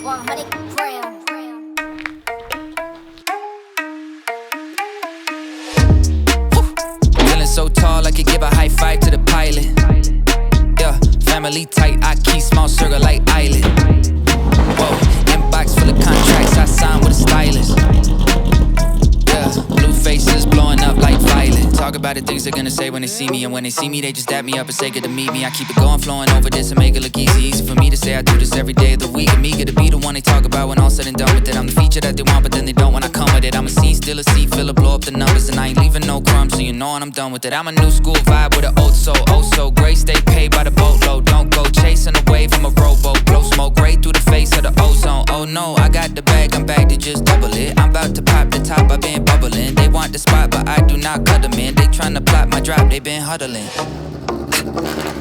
100 grams. Feeling so tall, I could give a high five to the pilot. Yeah, family tight, I keep small circle like island. Whoa, inbox full of contracts, I sign with a stylist. Yeah, blue faces blowing up like violet. Talk about the things they're gonna say when they see me, and when they see me, they just dap me up and say good to meet me. I keep it going, flowing over this and make it look easy. Easy for me to say I do this every day of the week. I'm eager to be the one they talk about when all said and done with it. I'm the feature that they want, but then they don't when I come with it. I'm a scene, still a seat, filler, blow up the numbers, and I ain't leaving no crumbs, so you know when I'm done with it. I'm a new school vibe with an old soul, oh so great. Stay paid by the boatload, don't go chasing a wave. I'm a rowboat, blow smoke right through the face of the ozone. Oh no, I got the bag, I'm back to just double it. I'm about to pop the top, I've been bubbling. They want the spot, but I do not cut them in. They tryna plot my drop, they been huddling.